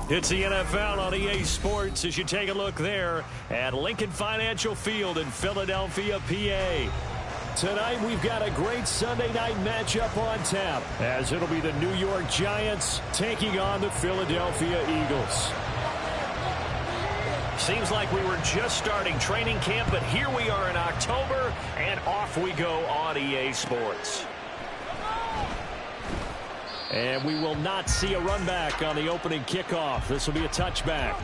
It's the NFL on EA Sports as you take a look there at Lincoln Financial Field in Philadelphia, PA. Tonight we've got a great Sunday night matchup on tap as it'll be the New York Giants taking on the Philadelphia Eagles. Seems like we were just starting training camp, but here we are in October, and off we go on EA Sports. And we will not see a run back on the opening kickoff. This will be a touchback.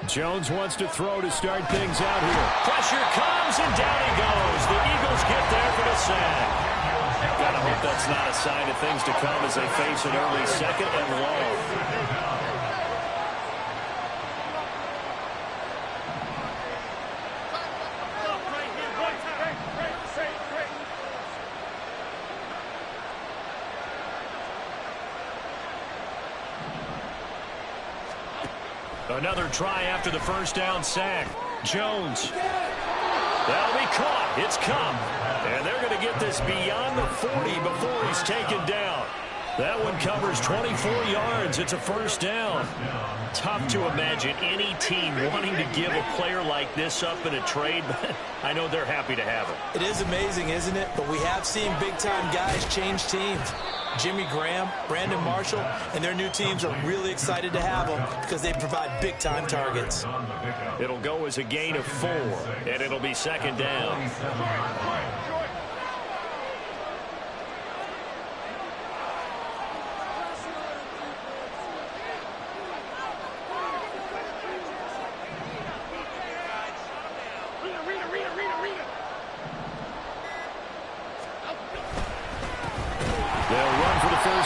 Jones wants to throw to start things out here. Pressure comes, and down he goes. The Eagles get there for the sack. Gotta hope that's not a sign of things to come as they face an early second and long. Another try after the first down sack. Jones. That'll be caught. It's come. And they're going to get this beyond the 40 before he's taken down. That one covers 24 yards. It's a first down. Tough to imagine any team wanting to give a player like this up in a trade, but I know they're happy to have it. It is amazing, isn't it? But we have seen big-time guys change teams. Jimmy Graham, Brandon Marshall, and their new teams are really excited to have them because they provide big-time targets. It'll go as a gain of 4, and it'll be second down.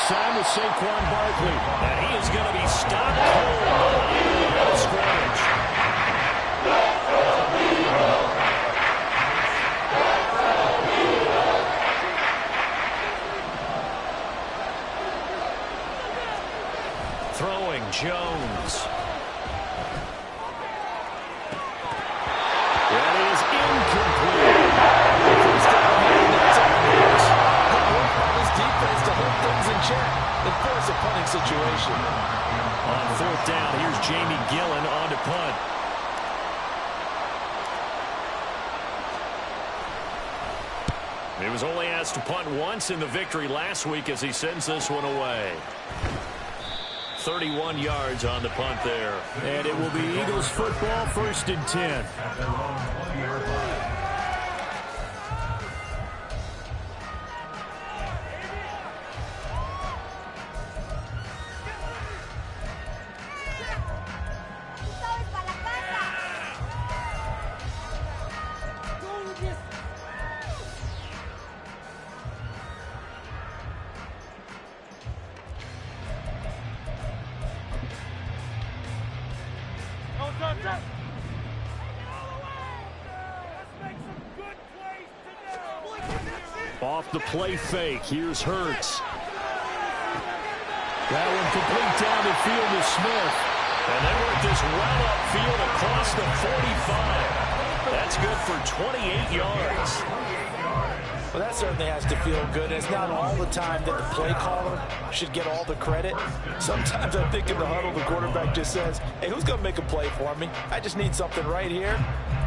Time with Saquon Barkley. And he is going to be stopped cold behind the line of scrimmage. Throwing Jones. That is incomplete. Defense to hold things in check and force a punting situation. On fourth down, here's Jamie Gillen on to punt. He was only asked to punt once in the victory last week as he sends this one away. 31 yards on the punt there. And it will be Eagles football, 1st and 10. Off the play fake, here's Hurts. That one complete down the field to Smith. And they work this well upfield across the 45. That's good for 28 yards. Well, that certainly has to feel good. It's not all the time that the play caller should get all the credit. Sometimes I think in the huddle, the quarterback just says, hey, who's going to make a play for me? I just need something right here.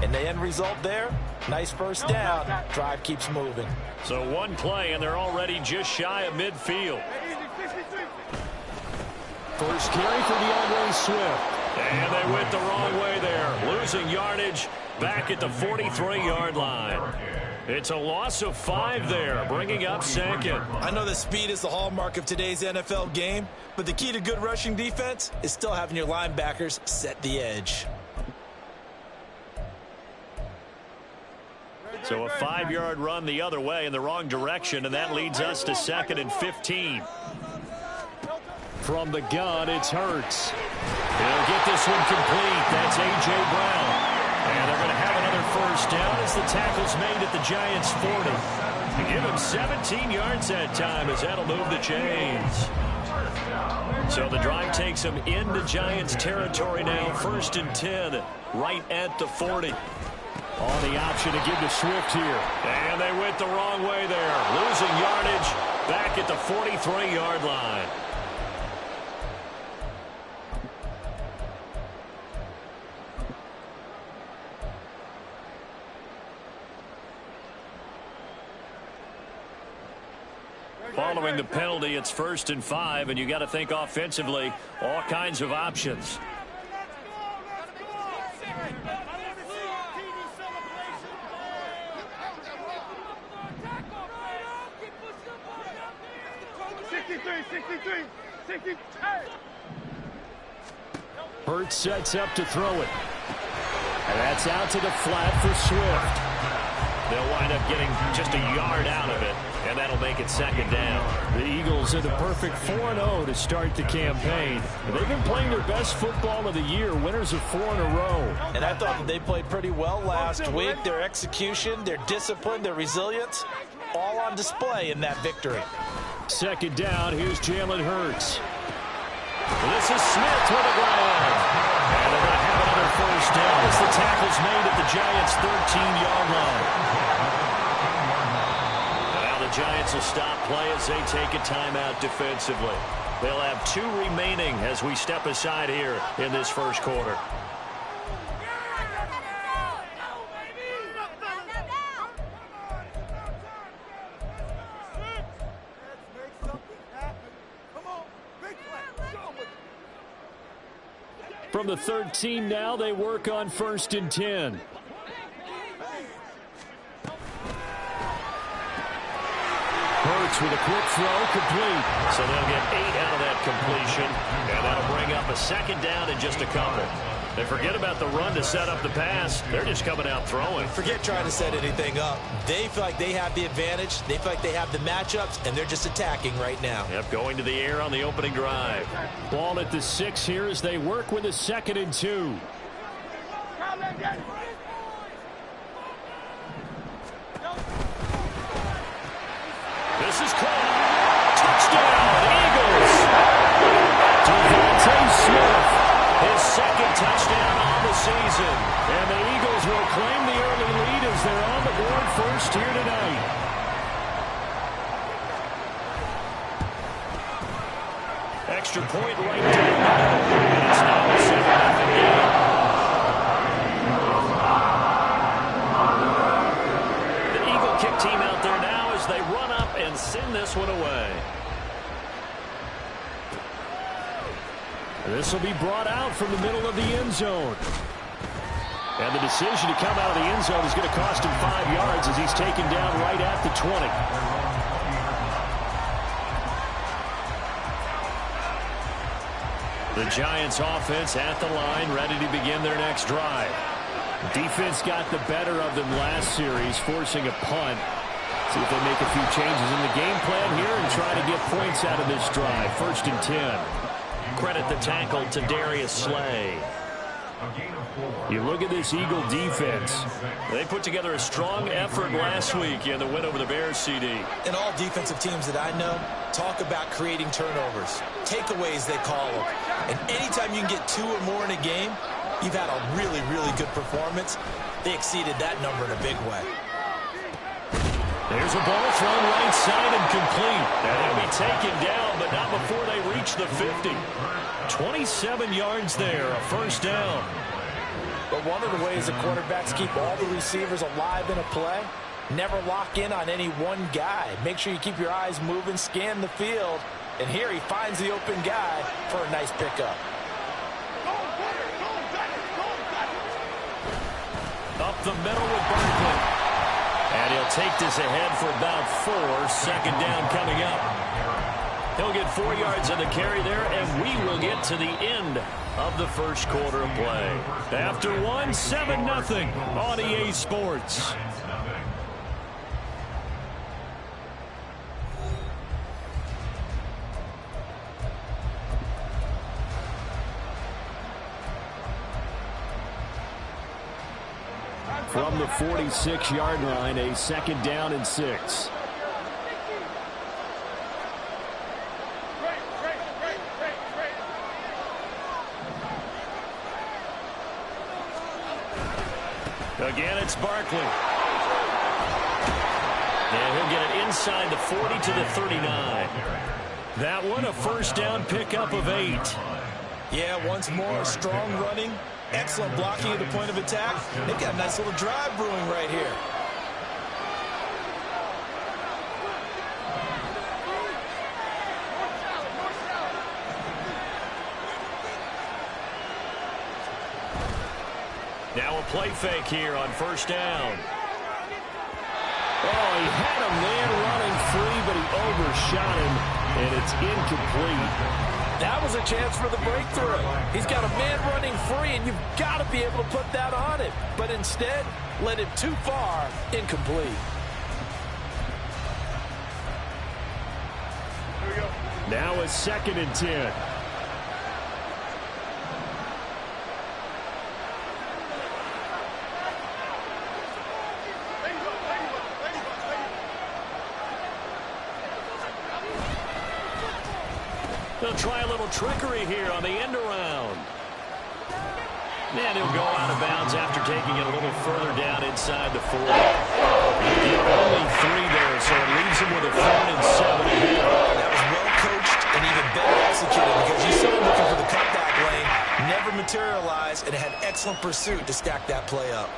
And the end result there, nice first down. Drive keeps moving. So one play, and they're already just shy of midfield. First carry for DeAndre Swift. And they went the wrong way there. Losing yardage back at the 43-yard line. It's a loss of 5 there, bringing up second. I know that speed is the hallmark of today's NFL game, but the key to good rushing defense is still having your linebackers set the edge. So a 5-yard run the other way in the wrong direction, and that leads us to 2nd and 15. From the gun, it's Hurts. He'll get this one complete. That's A.J. Brown. And they're going to have another first down as the tackle's made at the Giants' 40. To give him 17 yards that time, as that'll move the chains. So the drive takes him into Giants territory now. 1st and 10, right at the 40. On the option to give to Swift here. And they went the wrong way there. Losing yardage back at the 43-yard line. Following the penalty, it's 1st and 5, and you got to think offensively, all kinds of options. Hurts sets up to throw it. And that's out to the flat for Swift. They'll wind up getting just a yard out of it, and that'll make it 2nd down. The Eagles are the perfect 4-0 to start the campaign. They've been playing their best football of the year, winners of 4 in a row. And I thought that they played pretty well last week. Their execution, their discipline, their resilience, all on display in that victory. 2nd down, here's Jalen Hurts. This is Smith with a grab. And they're going to have another first down as the tackle's made at the Giants' 13-yard line. And now the Giants will stop play as they take a timeout defensively. They'll have 2 remaining as we step aside here in this first quarter. From the 13 now, they work on 1st and 10. Hurts with a quick throw, complete. So they'll get 8 out of that completion, and that'll bring up a 2nd down in just a couple. They forget about the run to set up the pass. They're just coming out throwing. Forget trying to set anything up. They feel like they have the advantage. They feel like they have the matchups, and they're just attacking right now. Yep, going to the air on the opening drive. Ball at the 6 here as they work with a 2nd and 2. This is caught. Touchdown, Eagles. DeVonta Smith. His 2nd touchdown on the season. And the Eagles will claim the early lead as they're on the board first here tonight. Extra point right down. And it's now a 7-0 game. The Eagle kick team out there now as they run up and send this one away. This will be brought out from the middle of the end zone. And the decision to come out of the end zone is going to cost him 5 yards as he's taken down right at the 20. The Giants offense at the line, ready to begin their next drive. Defense got the better of them last series, forcing a punt. See if they make a few changes in the game plan here and try to get points out of this drive. 1st and 10. Credit the tackle to Darius Slay. You look at this Eagle defense. They put together a strong effort last week in the win over the Bears, CD. And all defensive teams that I know talk about creating turnovers. Takeaways, they call them. And anytime you can get 2 or more in a game, you've had a really, really good performance. They exceeded that number in a big way. There's a ball thrown right side and complete. And it'll be taken down, but not before they reach the 50. 27 yards there, a first down. But one of the ways the quarterbacks keep all the receivers alive in a play, never lock in on any one guy. Make sure you keep your eyes moving, scan the field. And here he finds the open guy for a nice pickup. Up the middle with Barkley. And he'll take this ahead for about 4. 2nd down coming up. He'll get 4 yards on the carry there, and we will get to the end of the first quarter of play. After 1, 7-0 on EA Sports. from the 46-yard line, a 2nd down and 6. Again, it's Barkley. And he'll get it inside the 40 to the 39. That one, a 1st down pickup of 8. Yeah, once more, strong running, excellent blocking at the point of attack. They've got a nice little drive brewing right here. Now a play fake here on 1st down. Oh, he had a man running free, but he overshot him, and it's incomplete. That was a chance for the breakthrough. He's got a man running free, and you've got to be able to put that on it. But instead, led it too far, incomplete. Now a 2nd and 10. They'll try a little trickery here on the end around. And he'll go out of bounds after taking it a little further down inside the 40. Only 3 there, so it leaves him with a 3rd and 7 ahead. That was well coached and even better executed because you saw him looking for the cutback lane, never materialized, and had excellent pursuit to stack that play up.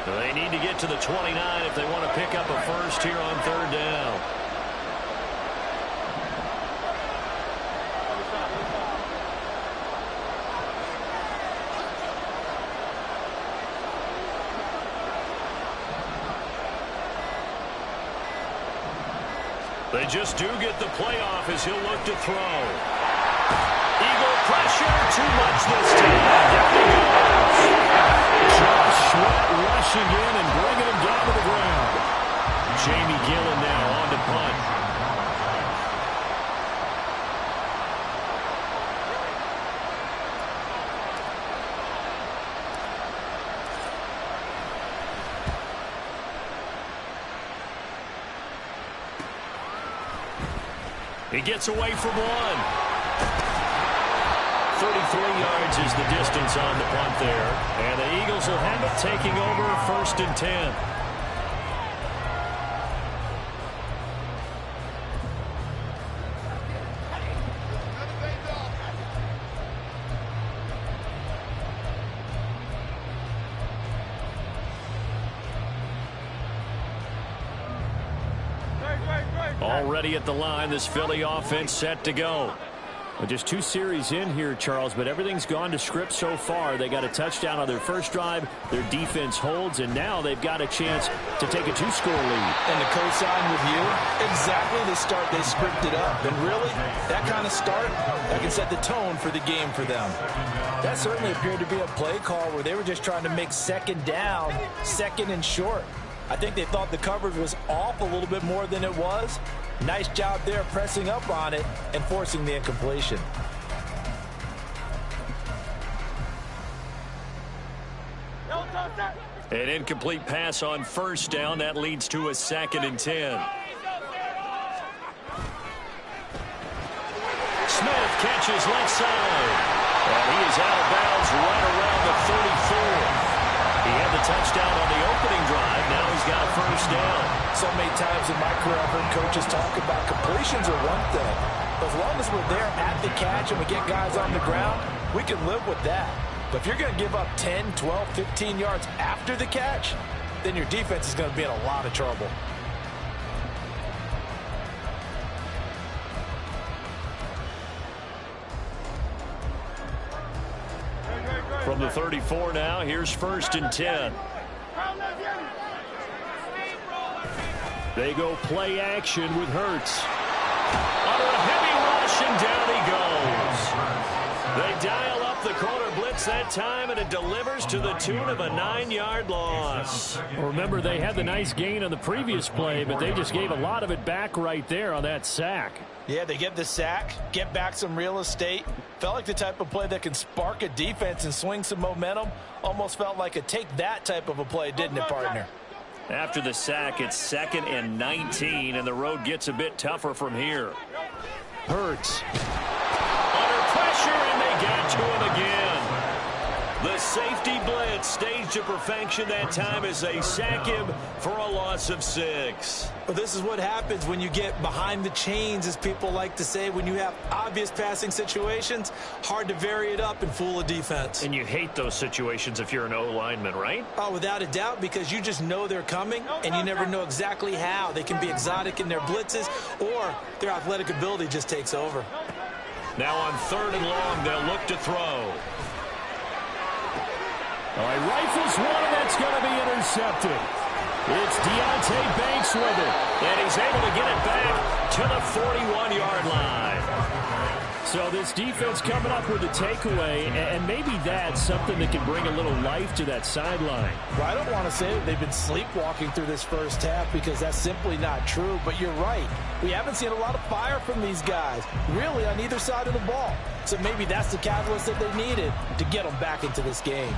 They need to get to the 29 if they want to pick up a 1st here on 3rd down. They just do get the playoff as he'll look to throw. Eagle pressure, too much this time. Down he goes. Josh Sweat rushing in and bringing him down to the ground. Jamie Gillen now on to punt. He gets away from one. 33 yards is the distance on the punt there. And the Eagles will have it, taking over 1st and 10. Already at the line, this Philly offense set to go. Well, just 2 series in here, Charles, but everything's gone to script so far. They got a touchdown on their first drive. Their defense holds, and now they've got a chance to take a 2-score lead. And to co-sign with you, exactly the start they scripted up. And really, that kind of start, that can set the tone for the game for them. That certainly appeared to be a play call where they were just trying to make 2nd down, 2nd and short. I think they thought the coverage was off a little bit more than it was. Nice job there pressing up on it and forcing the incompletion. An incomplete pass on 1st down. That leads to a 2nd and 10. Smith catches left side. And he is out of bounds right around the 34. He had the touchdown on the opening drive. Now he's got a 1st down. So many times in my career, I've heard coaches talk about completions are one thing. As long as we're there at the catch and we get guys on the ground, we can live with that. But if you're going to give up 10, 12, 15 yards after the catch, then your defense is going to be in a lot of trouble. From the 34 now, here's 1st and 10. They go play action with Hurts. Under a heavy rush, and down he goes. They dial up the corner blitz that time, and it delivers to the tune of a 9-yard loss. Well, remember, they had the nice gain on the previous play, but they just gave a lot of it back right there on that sack. Yeah, they get the sack, get back some real estate. Felt like the type of play that can spark a defense and swing some momentum. Almost felt like a take that type of a play, didn't it, partner? After the sack, it's 2nd and 19, and the road gets a bit tougher from here. Hurts. Under pressure, and they got to him again. The safety blitz staged to perfection that time as they sack him for a loss of 6. Well, this is what happens when you get behind the chains, as people like to say. When you have obvious passing situations, hard to vary it up and fool a defense. And you hate those situations if you're an O-lineman, right? Oh, without a doubt, because you just know they're coming, and you never know exactly how. They can be exotic in their blitzes, or their athletic ability just takes over. Now on 3rd and long, they'll look to throw. All right, rifles one, and that's going to be intercepted. It's Deonte Banks with it, and he's able to get it back to the 41-yard line. So this defense coming up with a takeaway, and maybe that's something that can bring a little life to that sideline. Well, I don't want to say that they've been sleepwalking through this first half, because that's simply not true, but you're right. We haven't seen a lot of fire from these guys, really, on either side of the ball. So maybe that's the catalyst that they needed to get them back into this game.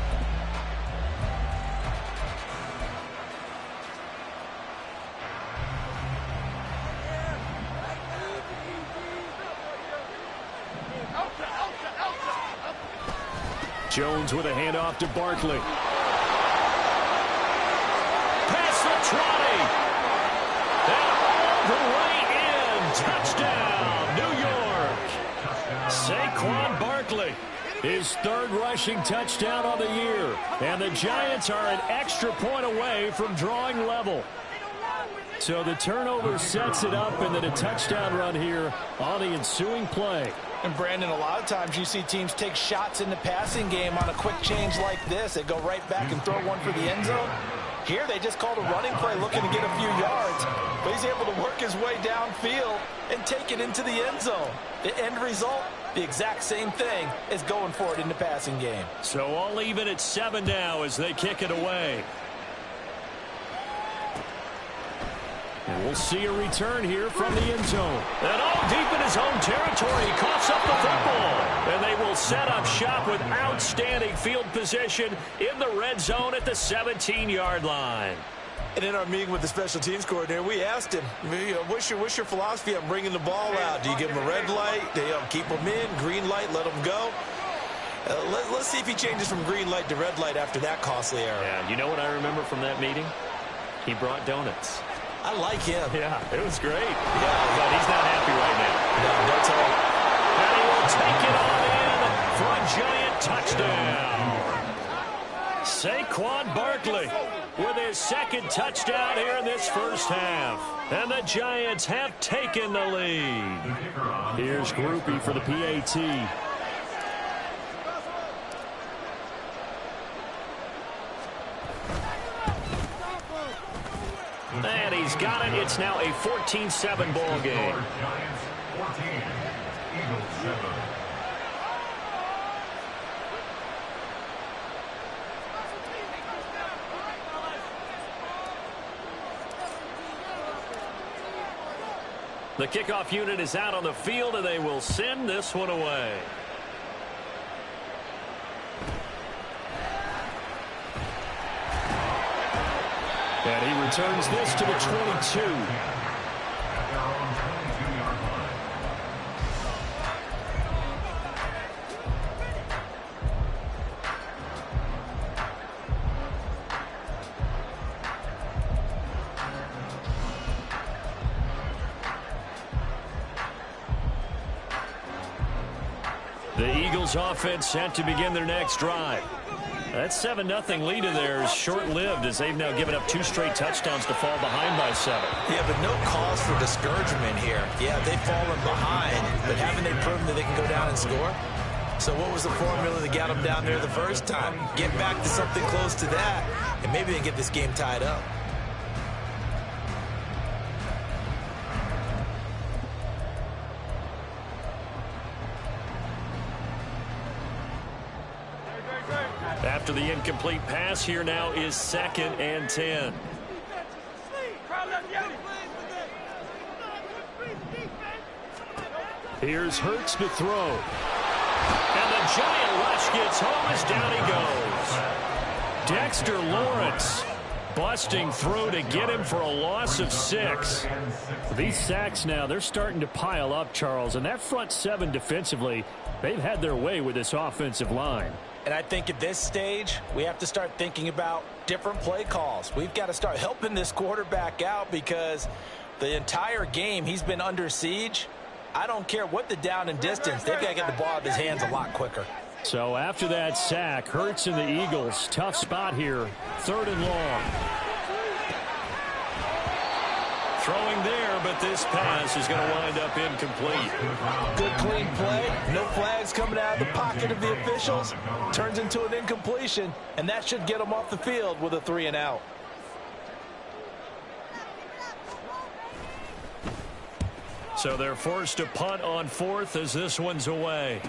Jones with a handoff to Barkley. Pass the 20. And all the way in. Touchdown, New York. Saquon Barkley, his 3rd rushing touchdown of the year. And the Giants are an extra point away from drawing level. So the turnover sets it up, and then a touchdown run here on the ensuing play. And, Brandon, a lot of times you see teams take shots in the passing game on a quick change like this. They go right back and throw one for the end zone. Here they just called a running play looking to get a few yards. But he's able to work his way downfield and take it into the end zone. The end result, the exact same thing as going for it in the passing game. So all even at 7 now as they kick it away. And we'll see a return here from the end zone. And all deep in his own territory, he coughs up the football. And they will set up shop with outstanding field position in the red zone at the 17-yard line. And in our meeting with the special teams coordinator, we asked him, what's your philosophy on bringing the ball out? Do you give him a red light? Do you keep him in? Green light, let him go? Let's see if he changes from green light to red light after that costly error. Yeah, you know what I remember from that meeting? He brought donuts. I like him. Yeah, it was great. Yeah, but he's not happy right now. No talk. And he will take it on in for a giant touchdown. Saquon Barkley with his 2nd touchdown here in this first half. And the Giants have taken the lead. Here's Grupe for the PAT. And he's got it. It's now a 14-7 ball game. The kickoff unit is out on the field, and they will send this one away. And he returns this to the 22. The Eagles offense set to begin their next drive. That 7-0 lead of theirs short-lived as they've now given up 2 straight touchdowns to fall behind by 7. Yeah, but no cause for discouragement here. Yeah, they've fallen behind, but haven't they proven that they can go down and score? So what was the formula that got them down there the first time? Get back to something close to that, and maybe they get this game tied up. After the incomplete pass, here now is 2nd and 10. Here's Hurts to throw. And the giant rush gets home as down he goes. Dexter Lawrence busting through to get him for a loss of 6. These sacks now, they're starting to pile up, Charles. And that front 7 defensively, they've had their way with this offensive line. And I think at this stage, we have to start thinking about different play calls. We've got to start helping this quarterback out because the entire game he's been under siege. I don't care what the down and distance. They've got to get the ball out of his hands a lot quicker. So after that sack, Hurts and the Eagles, tough spot here, 3rd and long. Throwing there, but this pass is going to wind up incomplete. Good clean play. No flags coming out of the pocket of the officials. Turns into an incompletion, and that should get them off the field with a 3 and out. So they're forced to punt on 4th as this one's away.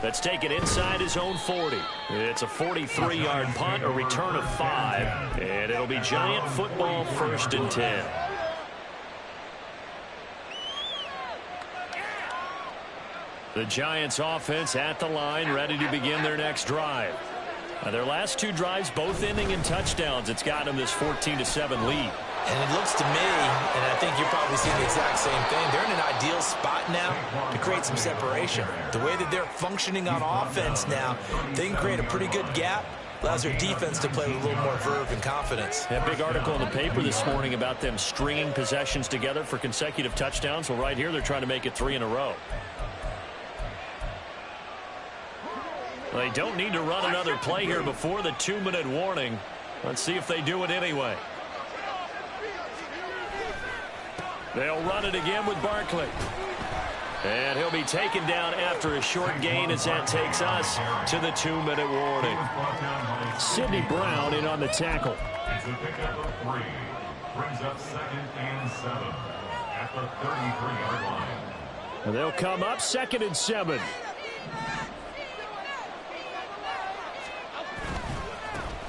Let's take it inside his own 40. It's a 43-yard punt, a return of 5, and it'll be Giant football 1st and 10. The Giants offense at the line, ready to begin their next drive. Their last 2 drives, both ending in touchdowns. It's got them this 14-7 lead. And it looks to me, and I think you're probably seeing the exact same thing, they're in an ideal spot now to create some separation. The way that they're functioning on offense now, they can create a pretty good gap. Allows their defense to play with a little more verve and confidence. That big article in the paper this morning about them stringing possessions together for consecutive touchdowns. Well, right here, they're trying to make it 3 in a row. They don't need to run another play here before the 2-minute warning. Let's see if they do it anyway. They'll run it again with Barkley. And he'll be taken down after a short gain as that takes us to the 2-minute warning. Sidney Brown in on the tackle. It's a pickup of 3. Brings up 2nd and 7 at the 33-yard line. And they'll come up 2nd and 7.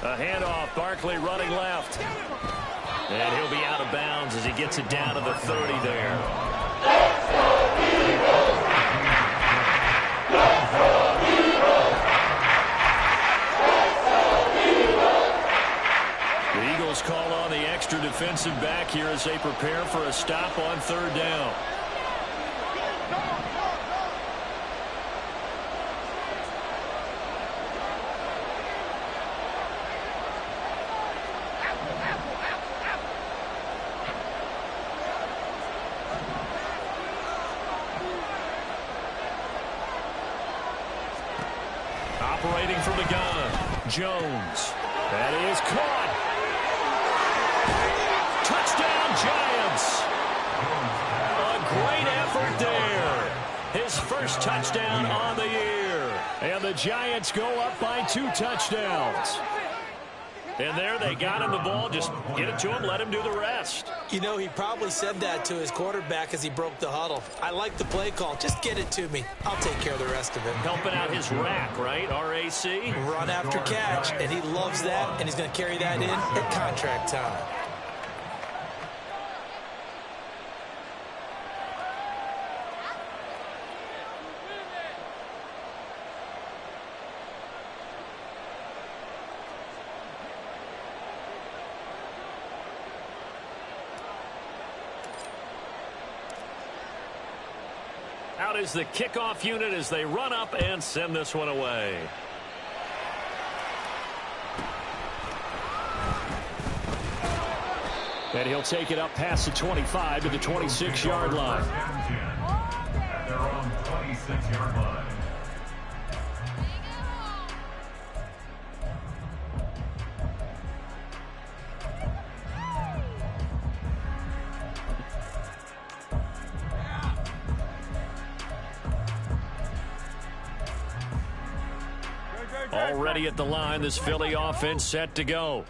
A handoff, Barkley running left. And he'll be out of bounds as he gets it down to the 30 there. The Eagles call on the extra defensive back here as they prepare for a stop on 3rd down. Operating from the gun, Jones. That is caught. Touchdown, Giants. A great effort there. His first touchdown on the year. And the Giants go up by 2 touchdowns. And there they got him the ball. Just get it to him, let him do the rest. You know, he probably said that to his quarterback as he broke the huddle. I like the play call. Just get it to me. I'll take care of the rest of it. Helping out his rack, right? R-A-C? Run after catch, and he loves that, and he's going to carry that in at contract time. Out is the kickoff unit as they run up and send this one away. And he'll take it up past the 25 to the 26-yard line. At their own 26-yard line. Already at the line, this Philly offense set to go.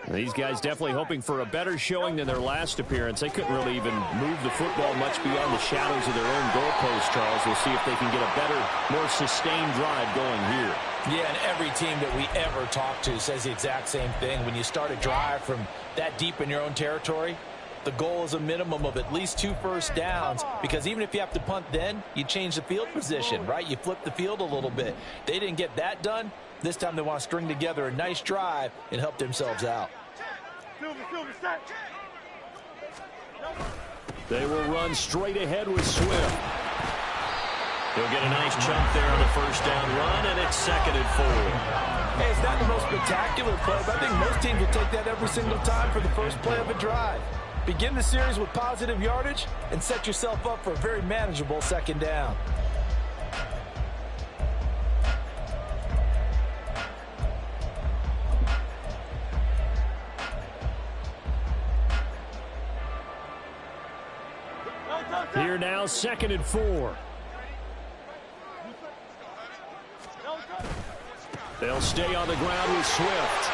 These guys definitely hoping for a better showing than their last appearance. They couldn't really even move the football much beyond the shadows of their own goalpost, Charles. We'll see if they can get a better, more sustained drive going here. Yeah, and every team that we ever talk to says the exact same thing. When you start a drive from that deep in your own territory, The goal is a minimum of at least 2 first downs, because even if you have to punt then, you change the field position, right? You flip the field a little bit. They didn't get that done. This time they want to string together a nice drive and help themselves out. They will run straight ahead with Swift. He'll get a nice chunk there on the first down run, and it's 2nd and 4. Hey, it's not the most spectacular play, but I think most teams will take that every single time for the first play of a drive. Begin the series with positive yardage and set yourself up for a very manageable 2nd down. Here now, 2nd and 4. They'll stay on the ground with Swift.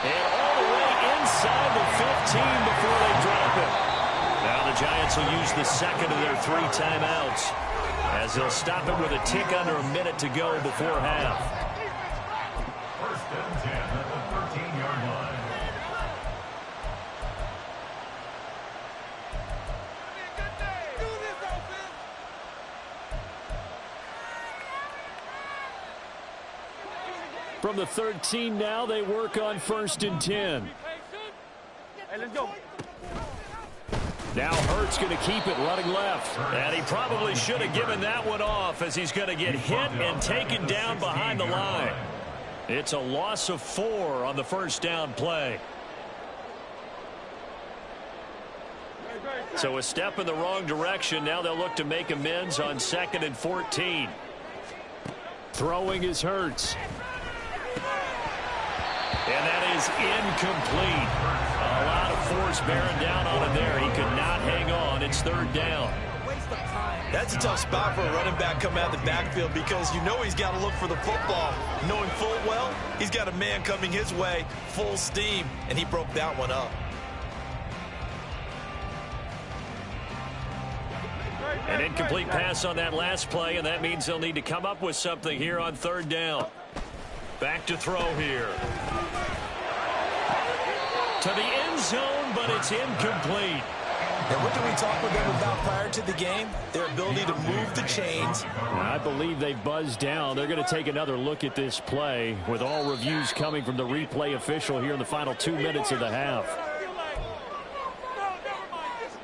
And all the way inside the 15 before they drop it. Now the Giants will use the 2nd of their 3 timeouts, as they'll stop it with a tick under a minute to go before half. 1st and 10 at the 13-yard line. From the 13 now, they work on 1st and 10. Hey, let's go. Now Hurts going to keep it running left. And he probably should have given that one off, as he's going to get hit and taken down behind the line. It's a loss of 4 on the first down play. So a step in the wrong direction. Now they'll look to make amends on 2nd and 14. Throwing is Hurts. And that is incomplete. A lot of force bearing down on him there. He could not hang on. It's 3rd down. That's a tough spot for a running back coming out of the backfield, because you know he's got to look for the football, knowing full well he's got a man coming his way full steam, and he broke that one up. An incomplete pass on that last play, and that means they'll need to come up with something here on 3rd down. Back to throw here. To the end zone, but it's incomplete. And what did we talk with them about prior to the game? Their ability to move the chains. I believe they buzzed down. They're going to take another look at this play, with all reviews coming from the replay official here in the final 2 minutes of the half.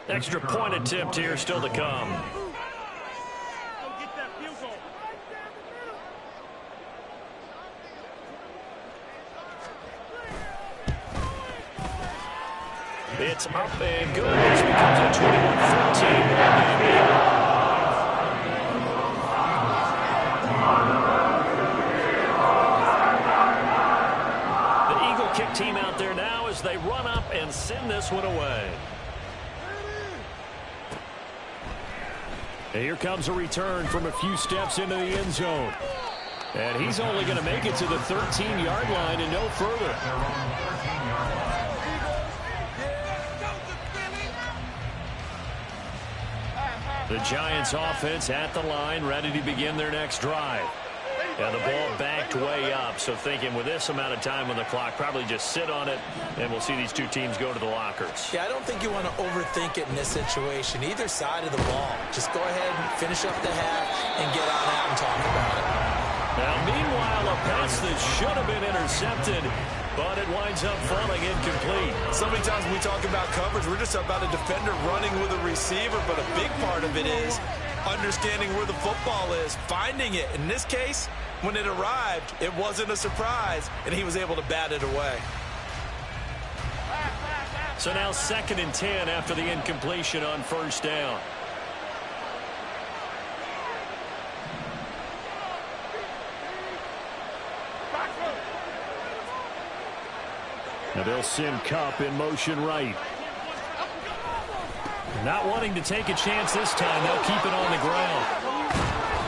Extra point attempt here still to come. It's up and good. This becomes a 21-14. The Eagle kick team out there now as they run up and send this one away. And here comes a return from a few steps into the end zone. And he's only going to make it to the 13-yard line and no further. The Giants offense at the line, ready to begin their next drive. And the ball backed way up, so thinking with this amount of time on the clock, probably just sit on it, and we'll see these two teams go to the lockers. Yeah, I don't think you want to overthink it in this situation. Either side of the ball. Just go ahead and finish up the half and get on out and talk about it. Now, meanwhile, a pass that should have been intercepted, but it winds up falling incomplete. So many times when we talk about coverage, we're just about a defender running with a receiver, but a big part of it is understanding where the football is, finding it. In this case, when it arrived, it wasn't a surprise, and he was able to bat it away. So now 2nd and 10 after the incompletion on first down. Now they'll send Kupp in motion right. Not wanting to take a chance this time, they'll keep it on the ground.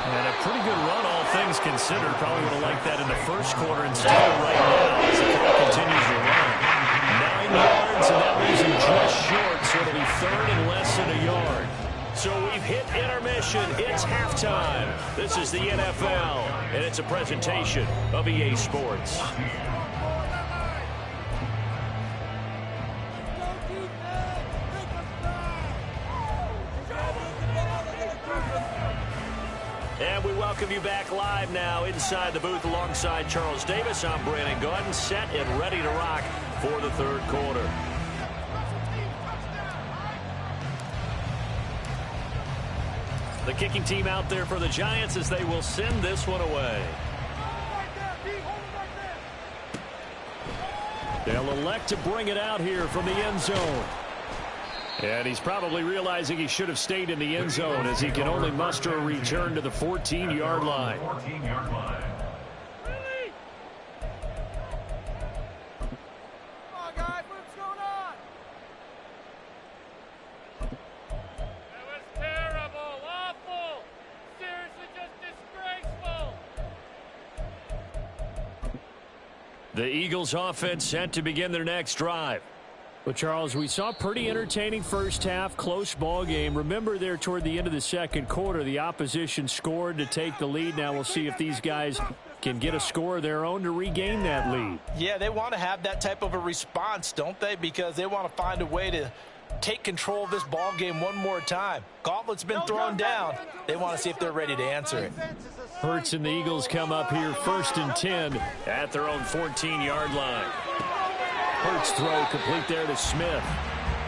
And a pretty good run, all things considered. Probably would have liked that in the first quarter instead of right now as the clock continues to run. 9 yards, and that leaves him just short, so it'll be 3rd and less than a yard. So we've hit intermission. It's halftime. This is the NFL, and it's a presentation of EA Sports. And we welcome you back live now inside the booth alongside Charles Davis. I'm Brandon Gaudin, set and ready to rock for the third quarter. The kicking team out there for the Giants as they will send this one away. They'll elect to bring it out here from the end zone. And he's probably realizing he should have stayed in the end zone as he can only muster a return to the 14-yard line. 14-yard line. Come on, guys, what's going on? That was terrible, awful, seriously just disgraceful. The Eagles offense set to begin their next drive. Well, Charles, we saw a pretty entertaining first half, close ball game. Remember there toward the end of the second quarter, the opposition scored to take the lead. Now we'll see if these guys can get a score of their own to regain that lead. Yeah, they want to have that type of a response, don't they? Because they want to find a way to take control of this ball game one more time. Gauntlet's been thrown down. They want to see if they're ready to answer it. Hurts and the Eagles come up here 1st and 10 at their own 14-yard line. Hurts throw complete there to Smith.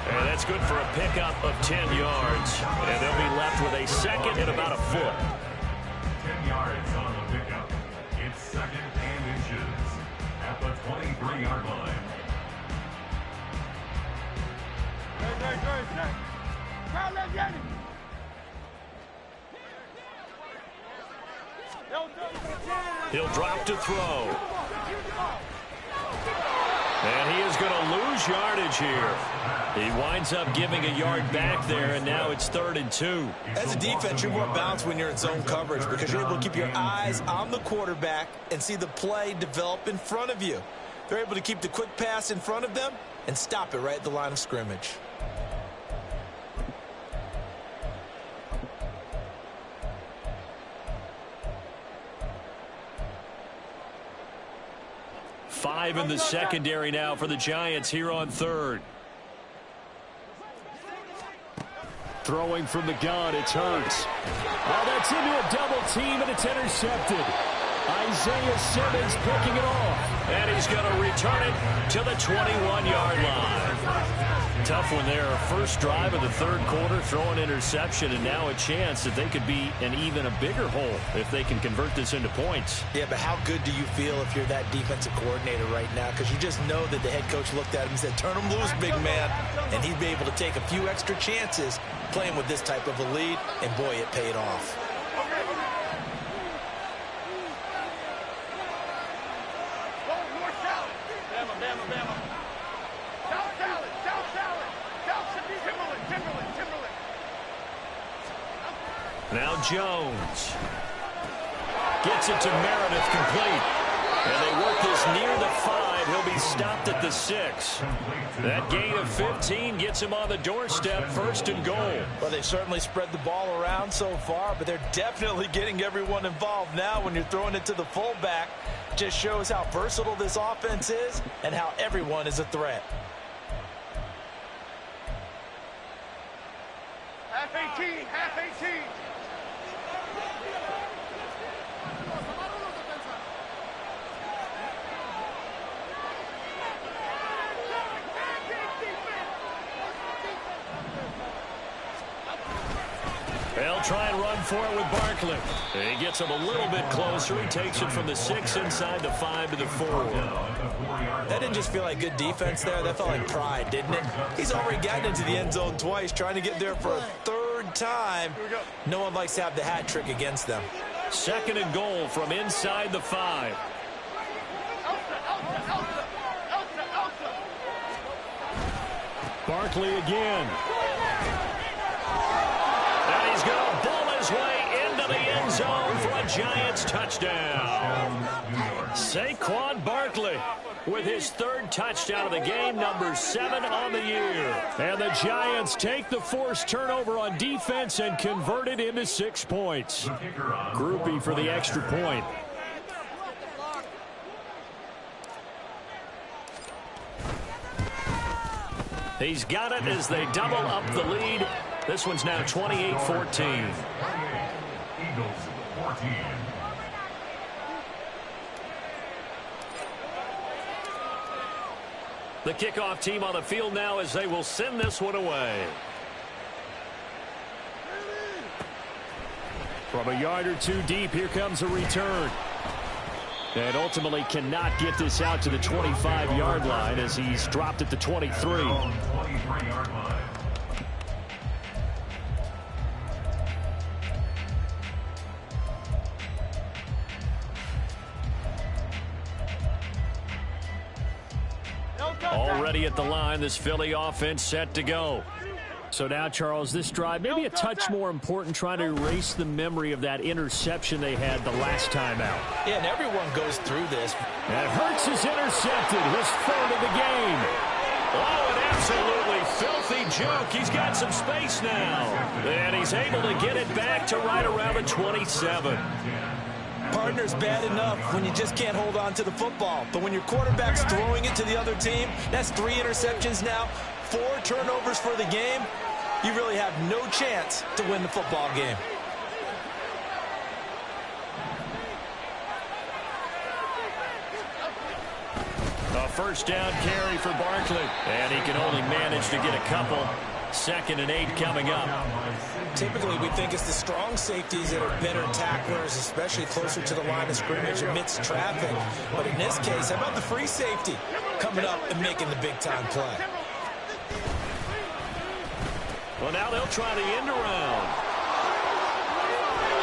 And that's good for a pickup of 10 yards. And they'll be left with a second and about a foot. 10 yards on the pickup. It's second and inches at the 23-yard line. He'll drop to throw. And he is going to lose yardage here. He winds up giving a yard back there, and now it's 3rd and 2. As a defense, you're more balanced when you're in zone coverage because you're able to keep your eyes on the quarterback and see the play develop in front of you. They're able to keep the quick pass in front of them and stop it right at the line of scrimmage. Five in the secondary now for the Giants here on 3rd. Throwing from the gun, it's Hurts. Oh, that's into a double team, and it's intercepted. Isaiah Simmons picking it off. And he's going to return it to the 21-yard line. Tough one there. First drive of the third quarter, throw an interception, and now a chance that they could be in even a bigger hole if they can convert this into points. Yeah, but how good do you feel if you're that defensive coordinator right now? Because you just know that the head coach looked at him and said, turn him loose, big man. And he'd be able to take a few extra chances playing with this type of a lead, and boy, it paid off. Now Jones gets it to Meredith complete. And they work this near the 5. He'll be stopped at the 6. That gain of 15 gets him on the doorstep, 1st and goal. Well, they've certainly spread the ball around so far, but they're definitely getting everyone involved now when you're throwing it to the fullback. Just shows how versatile this offense is and how everyone is a threat. Half 18, half 18. They'll try and run for it with Barkley. He gets him a little bit closer. He takes it from the 6 inside the 5 to the 4. That didn't just feel like good defense there. That felt like pride, didn't it? He's already gotten into the end zone twice, trying to get there for a 3rd time. No one likes to have the hat trick against them. 2nd and goal from inside the 5. Barkley again. And he's going to bull his way into the end zone for a Giants touchdown. Saquon Barkley with his 3rd touchdown of the game, number 7 on the year. And the Giants take the forced turnover on defense and convert it into 6 points. Groupie for the extra point. He's got it as they double up the lead. This one's now 28-14. Eagles 14. The kickoff team on the field now as they will send this one away. From a yard or two deep, here comes a return. And ultimately cannot get this out to the 25-yard line as he's dropped at the 23. 23-yard line. Already at the line, this Philly offense set to go. So now, Charles, this drive maybe a touch more important, trying to erase the memory of that interception they had the last time out. Yeah, and everyone goes through this. And Hurts is intercepted, his third of the game. Oh, an absolutely filthy joke. He's got some space now. And he's able to get it back to right around the 27. Partner's bad enough when you just can't hold on to the football. But when your quarterback's throwing it to the other team, that's 3 interceptions now, 4 turnovers for the game. You really have no chance to win the football game. A first down carry for Barkley. And he can only manage to get a couple. 2nd and 8 coming up. Typically, we think it's the strong safeties that are better tacklers, especially closer to the line of scrimmage amidst traffic. But in this case, how about the free safety coming up and making the big-time play? Well, now they'll try the end around.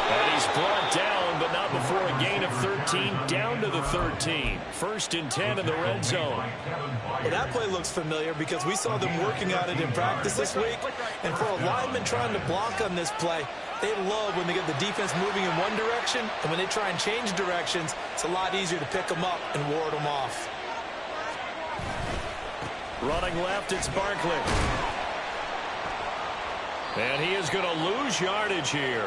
And he's brought down, but not before a gain of 13, down to the 13. 1st and 10 in the red zone. Well, that play looks familiar because we saw them working on it in practice this week. And for a lineman trying to block on this play, they love when they get the defense moving in one direction. And when they try and change directions, it's a lot easier to pick them up and ward them off. Running left, it's Barkley. And he is going to lose yardage here.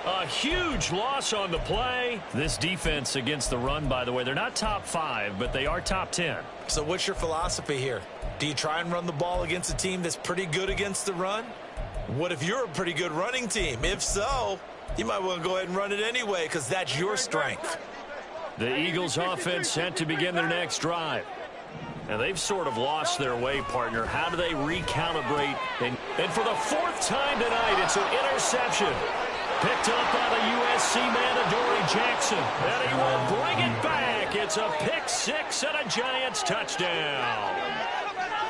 A huge loss on the play. This defense against the run, by the way, they're not top 5, but they are top 10. So what's your philosophy here? Do you try and run the ball against a team that's pretty good against the run? What if you're a pretty good running team? If so, you might want to go ahead and run it anyway because that's your strength. The Eagles offense set to begin their next drive. And they've sort of lost their way, partner. How do they recalibrate? And for the 4th time tonight, it's an interception. Picked up by the USC man, Adoree Jackson. And he will bring it back. It's a pick 6 and a Giants touchdown.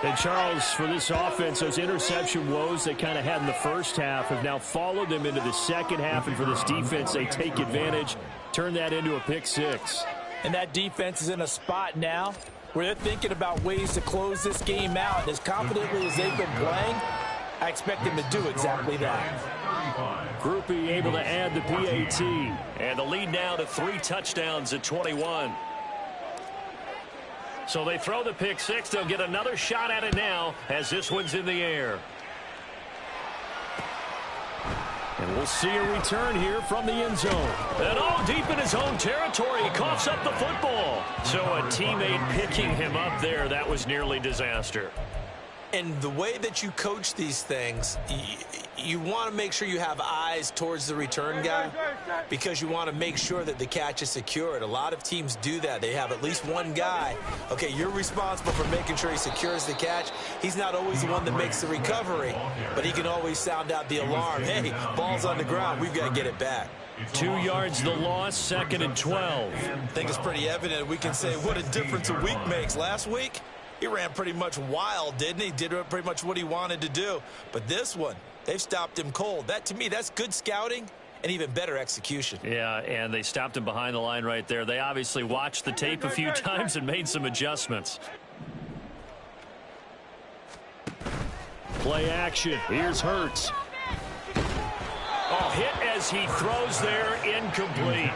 And Charles, for this offense, those interception woes they kind of had in the first half have now followed them into the second half. And for this defense, they take advantage, turn that into a pick 6. And that defense is in a spot now where they're thinking about ways to close this game out. And as confidently as they've been playing, I expect them to do exactly that. Group E able to add the PAT. And the lead now to 3 touchdowns at 21. So they throw the pick 6. They'll get another shot at it now as this one's in the air. And we'll see a return here from the end zone. And deep in his own territory, he coughs up the football. So a teammate picking him up there, that was nearly disaster. And the way that you coach these things, you want to make sure you have eyes towards the return guy because you want to make sure that the catch is secured. A lot of teams do that. They have at least one guy. Okay, you're responsible for making sure he secures the catch. He's not always the one that makes the recovery, but he can always sound out the alarm. Hey, ball's on the ground. We've got to get it back. 2 yards the loss, 2nd and 12. I think it's pretty evident. We can say what a difference a week makes. Last week, he ran pretty much wild, didn't he? Did pretty much what he wanted to do. But this one, they've stopped him cold. That, to me, that's good scouting and even better execution. Yeah, and they stopped him behind the line right there. They obviously watched the tape a few times and made some adjustments. Play action. Here's Hurts. Oh, hit as he throws there, incomplete.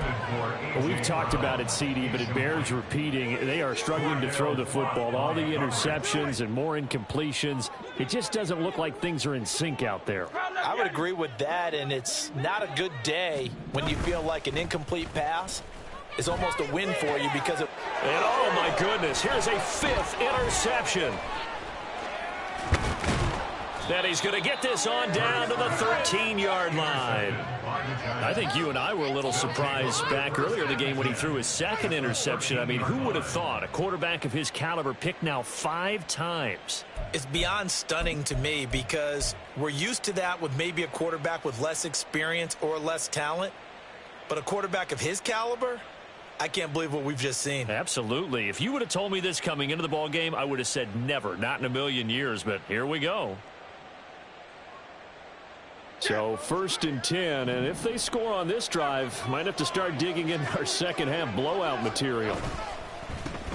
Well, we've talked about it, CD, but it bears repeating. They are struggling to throw the football. All the interceptions and more incompletions. It just doesn't look like things are in sync out there. I would agree with that, and it's not a good day when you feel like an incomplete pass is almost a win for you because of... And oh, my goodness, here's a 5th interception. And he's going to get this on down to the 13-yard line. I think you and I were a little surprised back earlier in the game when he threw his second interception. I mean, who would have thought a quarterback of his caliber picked now 5 times? It's beyond stunning to me because we're used to that with maybe a quarterback with less experience or less talent. But a quarterback of his caliber, I can't believe what we've just seen. Absolutely. If you would have told me this coming into the ball game, I would have said never, not in a million years. But here we go. So 1st and 10, and if they score on this drive, might have to start digging in our second half blowout material.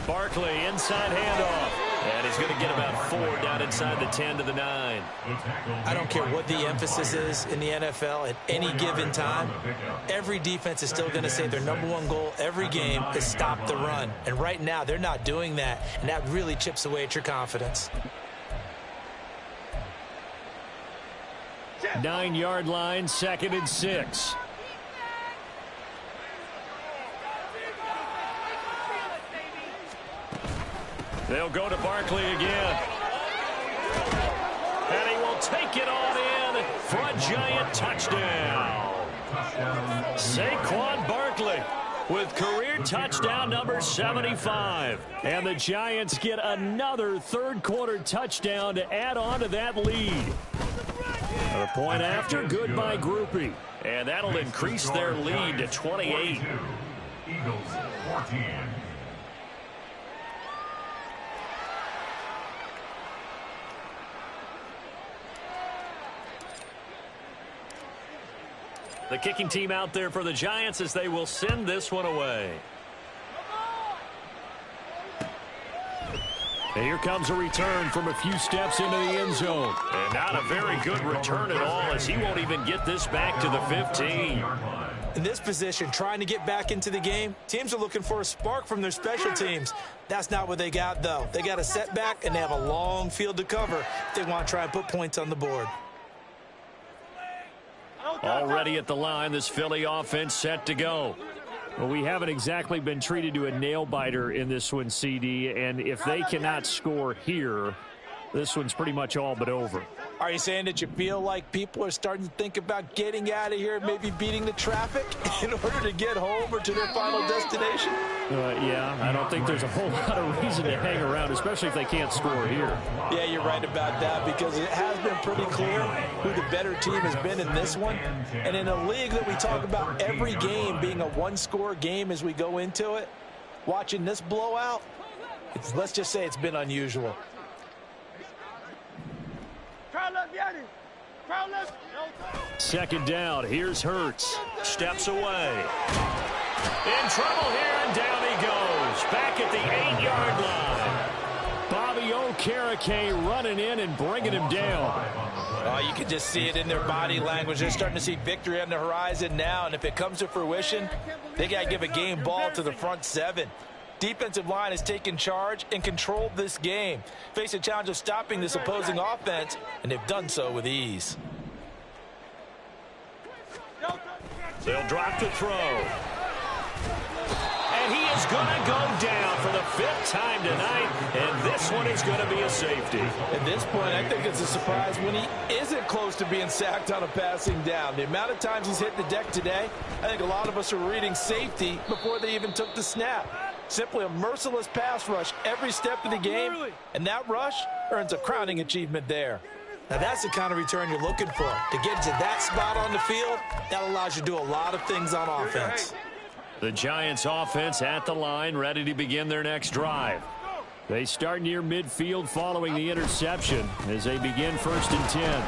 Barkley inside handoff. And he's going to get about 4 down inside the 10 to the 9. I don't care what the emphasis is in the NFL at any given time. Every defense is still going to say their #1 goal every game is stop the run. And right now they're not doing that, and that really chips away at your confidence. 9-yard line, 2nd and 6. They'll go to Barkley again. And he will take it on in for a Giant touchdown. Saquon Barkley with career touchdown number 75. And the Giants get another third-quarter touchdown to add on to that lead. A point after, good by Groupie. And that'll increase their lead to 28. Eagles 14. The kicking team out there for the Giants as they will send this one away. And here comes a return from a few steps into the end zone. And not a very good return at all as he won't even get this back to the 15. In this position, trying to get back into the game, teams are looking for a spark from their special teams. That's not what they got, though. They got a setback, and they have a long field to cover if they want to try and put points on the board. Already at the line, this Philly offense set to go. Well, we haven't exactly been treated to a nail-biter in this one, CD, and if they cannot score here, this one's pretty much all but over. Are you saying that you feel like people are starting to think about getting out of here, maybe beating the traffic in order to get home or to their final destination? Yeah, I don't think there's a whole lot of reason to hang around, especially if they can't score here. Yeah, you're right about that because it has been pretty clear who the better team has been in this one. And in a league that we talk about every game being a one-score game as we go into it, watching this blowout, let's just say it's been unusual. Second down, here's Hurts. Steps away. In trouble here, and down he goes. Back at the 8-yard line. Bobby Okereke running in and bringing him down. Oh, you can just see it in their body language. They're starting to see victory on the horizon now, and if it comes to fruition, they got to give a game ball to the front 7. Defensive line has taken charge and controlled this game. Face a challenge of stopping this opposing offense, and they've done so with ease. They'll drop the throw. And he is going to go down for the 5th time tonight, and this one is going to be a safety. At this point, I think it's a surprise when he isn't close to being sacked on a passing down. The amount of times he's hit the deck today, I think a lot of us are reading safety before they even took the snap. Simply a merciless pass rush every step of the game, and that rush earns a crowning achievement there. Now, that's the kind of return you're looking for. To get to that spot on the field, that allows you to do a lot of things on offense. The Giants offense at the line, ready to begin their next drive. They start near midfield following the interception as they begin 1st and 10.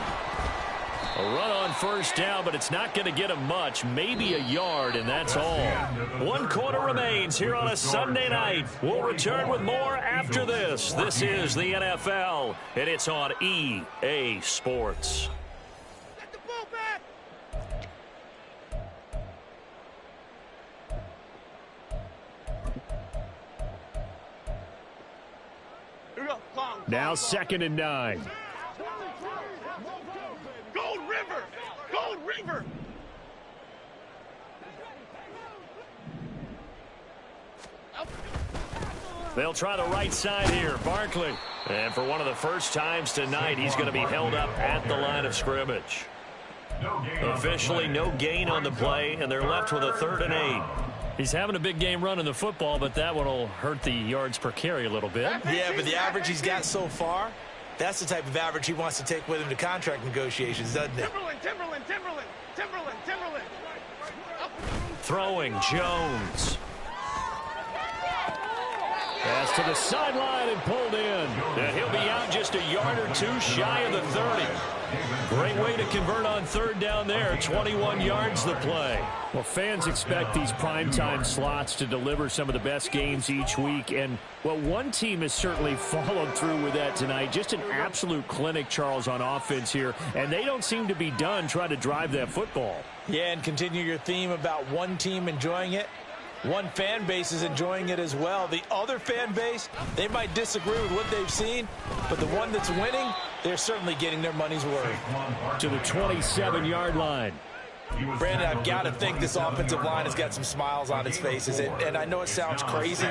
A run on 1st down, but it's not going to get them much, maybe a yard, and that's all. 1 quarter remains here on a Sunday night. We'll return with more after this. This is the NFL, and it's on EA Sports. Get the ball back. Here we go. Now 2nd and 9. Gold River! Gold River! They'll try the right side here. Barkley And for one of the first times tonight, he's going to be held up at the line of scrimmage. Officially, no gain on the play, and they're left with a 3rd and 8. He's having a big game running the football, but that one will hurt the yards per carry a little bit. Yeah, but the average he's got so far, that's the type of average he wants to take with him to contract negotiations, doesn't it? Timberland. Throwing, Jones. Pass to the sideline and pulled in. And he'll be out just a yard or two shy of the 30. Great way to convert on 3rd down there. 21 yards the play. Well, fans expect these primetime slots to deliver some of the best games each week. And, well, one team has certainly followed through with that tonight. Just an absolute clinic, Charles, on offense here. And they don't seem to be done trying to drive that football. Yeah, and continue your theme about one team enjoying it. One fan base is enjoying it as well. The other fan base, they might disagree with what they've seen, but the one that's winning, they're certainly getting their money's worth. To the 27-yard line. Brandon, I've got to think this offensive line has got some smiles on its faces. And I know it sounds crazy,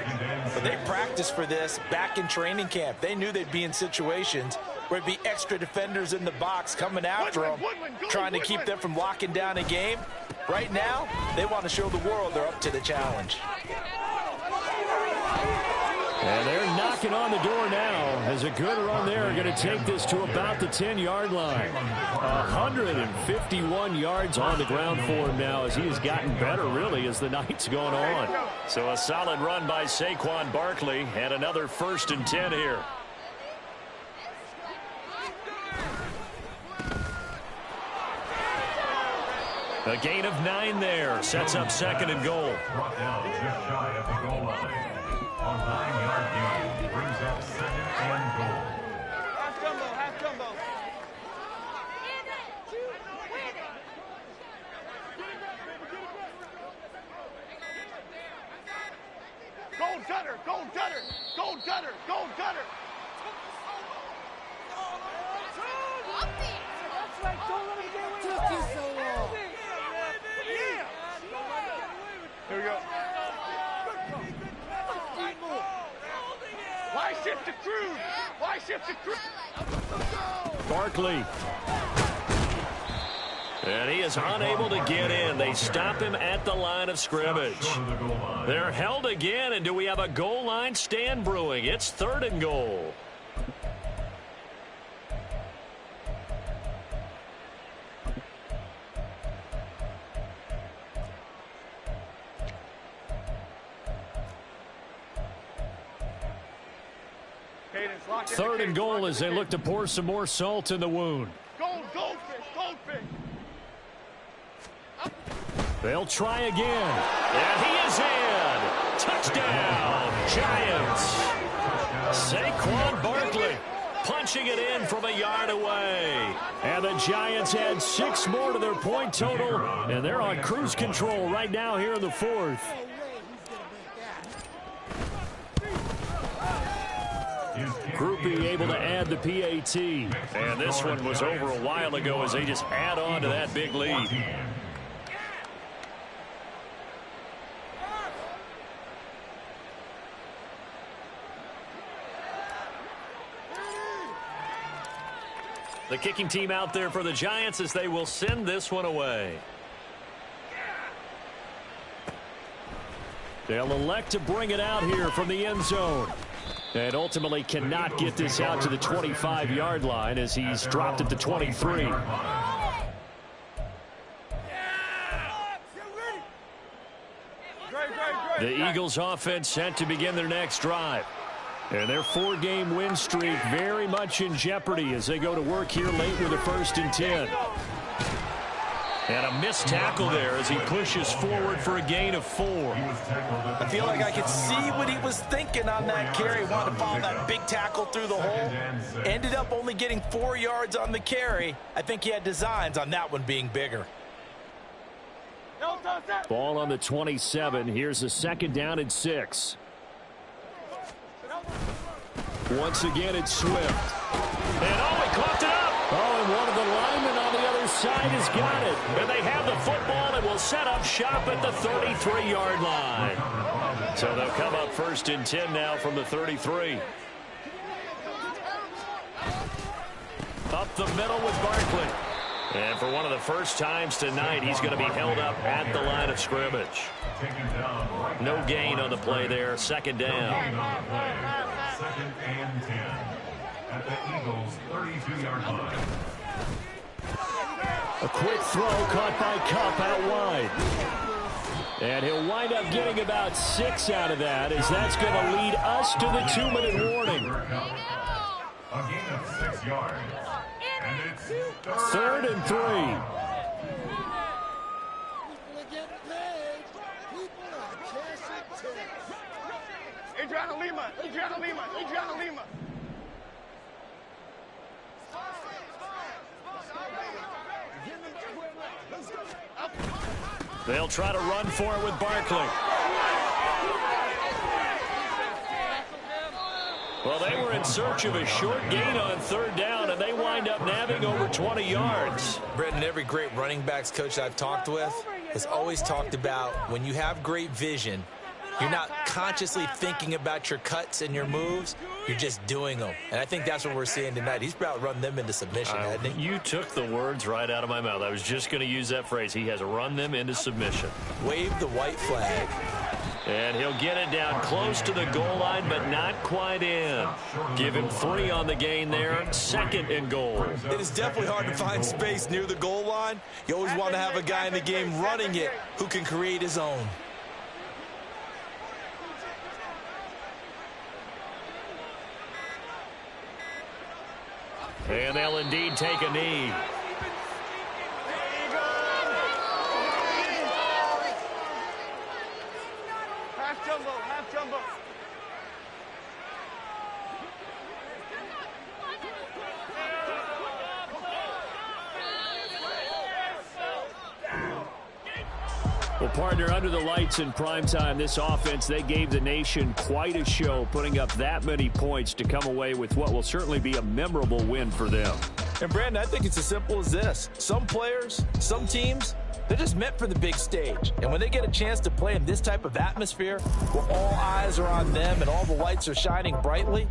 but they practiced for this back in training camp. They knew they'd be in situations where it'd be extra defenders in the box coming after them, trying to keep them from locking down a game. Right now, they want to show the world they're up to the challenge. And they're knocking on the door now as a good run there. Going to take this to about the 10-yard line. 151 yards on the ground for him now as he has gotten better, really, as the night's gone on. So a solid run by Saquon Barkley and another 1st and 10 here. A gain of 9 there. Sets up 2nd and goal. Brought down just shy of the goal line. On 9-yard gain, brings up 2nd and goal. Half jumbo. Gold gutter. That's right, don't let him get away. Took you so long. Here we go. Why shift to Cruz? Barkley. And he is unable to get in. They stop him at the line of scrimmage. They're held again, and do we have a goal line stand brewing? It's 3rd and goal. Third and goal as they look to pour some more salt in the wound. Goldfish. They'll try again. And he is in. Touchdown, Giants. Saquon Barkley punching it in from a yard away. And the Giants add 6 more to their point total, and they're on cruise control right now here in the 4th. Groupie able to add the PAT. And this one was over a while ago as they just add on to that big lead. The kicking team out there for the Giants as they will send this one away. They'll elect to bring it out here from the end zone. And ultimately cannot get this out to the 25-yard line as he's dropped at the 23. The Eagles offense set to begin their next drive. And their 4-game win streak very much in jeopardy as they go to work here late with a 1st and 10. And a missed tackle there as he pushes forward for a gain of 4. I feel like I could see what he was thinking on that carry. Wanted to follow that big tackle through the hole. Ended up only getting 4 yards on the carry. I think he had designs on that one being bigger. Ball on the 27. Here's a 2nd down and 6. Once again, it's Swift. And he caught it up. Oh, and one of the linemen on the other side has got it. And they have the football and will set up shop at the 33-yard line. So they'll come up 1st and 10 now from the 33. Up the middle with Barkley. And for one of the first times tonight, he's going to be held up at the line of scrimmage. No gain on the play there. Second down. Second and 10 at the Eagles' 32-yard line. A quick throw caught by Kupp out wide. And he'll wind up getting about 6 out of that, as that's going to lead us to the 2-minute warning. A gain of 6 yards. And it's Third and 3. Adriana Lima. Adriana Lima. Adriana Lima. They'll try to run for it with Barkley. Well, they were in search of a short gain on third down, and they wind up nabbing over 20 yards. Brendan, every great running backs coach I've talked with has always talked about when you have great vision, you're not consciously thinking about your cuts and your moves. You're just doing them. And I think that's what we're seeing tonight. He's about to run them into submission, hasn't he? You took the words right out of my mouth. I was just going to use that phrase. He has run them into submission. Wave the white flag. And he'll get it down close to the goal line, but not quite in. Give him 3 on the gain there. Second and goal. It is definitely hard to find space near the goal line. You always want to have a guy in the game running it who can create his own. And they'll indeed take a knee. Half jumbo. Half jumbo. Well, partner, under the lights in primetime, this offense, they gave the nation quite a show, putting up that many points to come away with what will certainly be a memorable win for them. And, Brandon, I think it's as simple as this. Some players, some teams, they're just meant for the big stage. And when they get a chance to play in this type of atmosphere where all eyes are on them and all the lights are shining brightly,